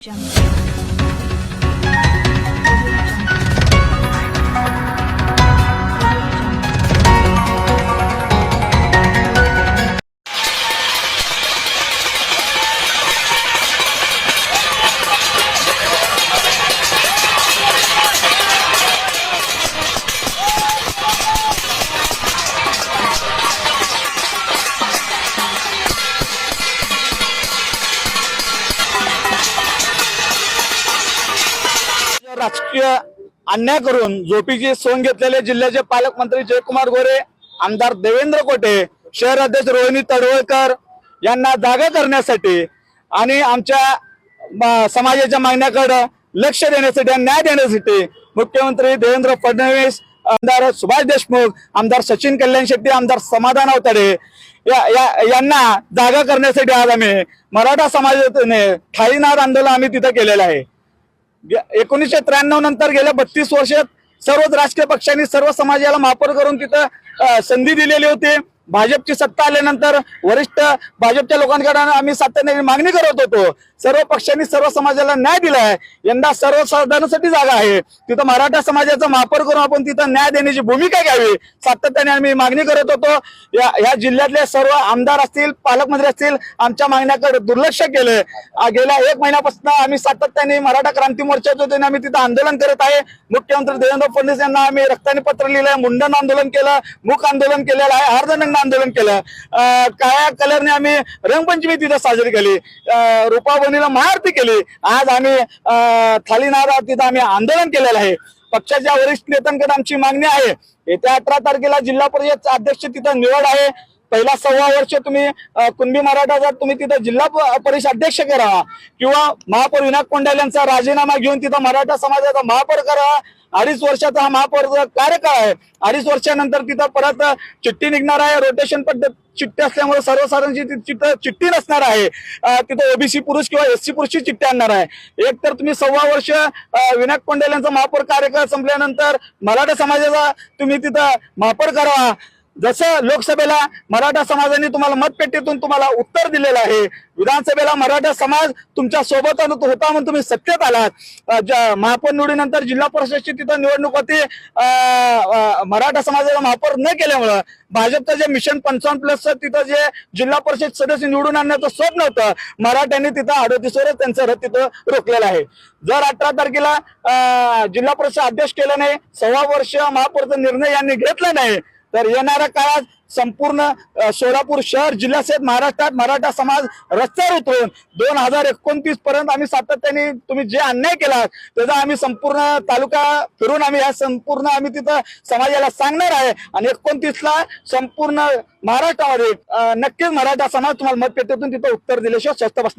Jungle. राजकीय अन्याय करून झोपीची सोंग घेतलेले जिल्ह्याचे पालकमंत्री जयकुमार गोरे, आमदार देवेंद्र कोटे, शहर अध्यक्ष रोहिणी तडवळकर यांना जागा करण्यासाठी आणि आमच्या समाजाच्या मागण्याकडे लक्ष देण्यासाठी आणि न्याय देण्यासाठी मुख्यमंत्री देवेंद्र फडणवीस, आमदार सुभाष देशमुख, आमदार सचिन कल्याण शेट्टी, आमदार समाधान अवताडे यांना जागा करण्यासाठी आज आम्ही मराठा समाजाने ठाईनाद आंदोलन आम्ही तिथं केलेलं आहे। 1993 नंतर गेल्या 32 वर्षात सर्वच राजकीय पक्षांनी सर्व समाजाला मापर करून तिथं संधी दिलेली होती। भाजपची सत्ता आल्यानंतर वरिष्ठ भाजपच्या लोकांकडे आम्ही सातत्याने मागणी करत होतो। सर्व पक्षांनी सर्व समाजाला न्याय दिलाय। यंदा सर्वसाधारणांसाठी जागा आहे, तिथं मराठा समाजाचा मापर करून आपण तिथं न्याय देण्याची भूमिका घ्यावी सातत्याने आम्ही मागणी करत होतो। या जिल्ह्यातले सर्व आमदार असतील, पालकमंत्री असतील, आमच्या मागण्याकडे दुर्लक्ष केले। गेल्या 1 महिन्यापासून आम्ही सातत्याने मराठा क्रांती मोर्चाच्या वतीने आम्ही तिथं आंदोलन करत आहे। मुख्यमंत्री देवेंद्र फडणवीस यांना आम्ही रक्ताने पत्र लिहिलंय, मुंडन आंदोलन केलं, मूक आंदोलन केलेलं आहे, अर्धनग्न आंदोलन केलं, काळ्या कलरने आम्ही रंगपंचमी तिथं साजरी केली, रूपाबनीला महाआरती केली। आज आम्ही थालीनाद तिथं आम्ही आंदोलन केलेलं आहे। पक्षाच्या वरिष्ठ नेत्यांकडे आमची मागणी आहे, येत्या 18 तारखेला जिल्हा परिषद अध्यक्ष तिथं निवड आहे। पहिला 1.25 वर्ष तुम्ही कुणबी मराठा तुम्ही तिथं जिल्हा परिषद अध्यक्ष करा किंवा महापौर विनायक कोंडाल यांचा राजीनामा घेऊन तिथं मराठा समाजाचा महापौर करा। 2.5 वर्षाचा हा महापौर कार्यकाळ आहे। 2.5 वर्षानंतर तिथं परत चिठ्ठी निघणार आहे। रोटेशन पद्धत चिठ्ठी असल्यामुळे सर्वसाधारणची चिठ्ठी नसणार आहे। तिथं ओबीसी पुरुष किंवा एससी पुरुषची चिठ्ठी आणणार आहे। एक तर तुम्ही 1.25 वर्ष विनायक कोंडाल यांचा महापौर कार्यकाळ संपल्यानंतर मराठा समाजाचा तुम्ही तिथं महापौर करा। जसं लोकसभेला मराठा समाजाने तुम्हाला मतपेटीतून तुम्हाला उत्तर दिलेलं आहे, विधानसभेला मराठा समाज तुमच्या सोबत होता म्हणून तुम्ही सत्तेत आलात। महापौर निवडीनंतर जिल्हा परिषदची तिथं निवडणूक होती, मराठा समाजाला महापौर न केल्यामुळं भाजपचं जे मिशन 55+ तिथं जे जिल्हा परिषद सदस्य निवडून आणण्याचं स्वप्न होतं, मराठ्यांनी तिथं 38 वर त्यांचं रथ तिथं रोखलेलं आहे। जर 18 तारखेला जिल्हा परिषद अध्यक्ष केलं नाही, 1.25 वर्ष महापौरचा निर्णय यांनी घेतला नाही, तर येणाऱ्या काळात संपूर्ण सोलापूर शहर जिल्ह्यासहित महाराष्ट्रात मराठा समाज रस्त्यावर उतरून 2029 पर्यंत आम्ही सातत्याने तुम्ही जे अन्याय केला त्याचा आम्ही संपूर्ण तालुका फिरून आम्ही या संपूर्ण आम्ही तिथं समाजाला सांगणार आहे। आणि 29ला संपूर्ण महाराष्ट्रामध्ये नक्कीच मराठा समाज तुम्हाला मतपेटीतून तिथं उत्तर दिल्याशिवाय स्वस्थ बसणार